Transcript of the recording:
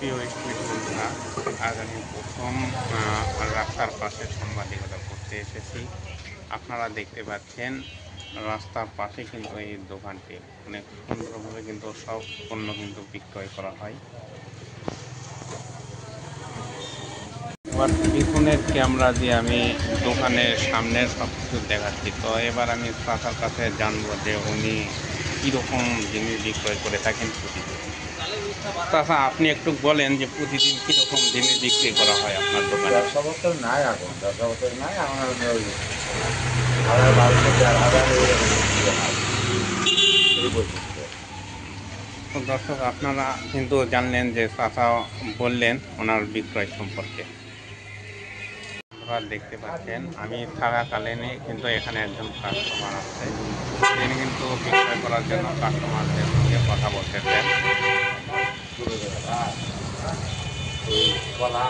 প্রিয় স্টুডেন্ট বন্ধুরা, আজ আমি প্রথম রাস্তার পাশে সাংবাদিকতা করতে এসেছি। আপনারা দেখতে পাচ্ছেন রাস্তার পাশে কিন্তু এই দোকানটি অনেক সুন্দরভাবে কিন্তু সব পণ্য কিন্তু বিক্রয় করা হয়। এবার পিছনের ক্যামেরা দিয়ে আমি দোকানের সামনের সব কিছু দেখাচ্ছি। তো এবার আমি চাচার কাছে জানবো যে উনি কীরকম জিনিস বিক্রয় করে থাকেন প্রতিদিন। চাচা, আপনি একটু বলেন যে প্রতিদিন কীরকম জিনিস বিক্রি করা হয় আপনার দোকানে? ব্যবসা বছর নাই, এখন ব্যবসা বছর নাই, এখন ওই ১,৫০০ এরকম এই পর্যন্ত। তো দর্শক, আপনারা কিন্তু জানলেন যে চাচা বললেন ওনার বিক্রয় সম্পর্কে। আপনারা দেখতে পাচ্ছেন আমি থাকাকালীনই কিন্তু এখানে একজন কাস্টমার আছে, তিনি কিন্তু বিক্রয় করার জন্য কাস্টমারদের সঙ্গে কথা বলতেছেন। কলা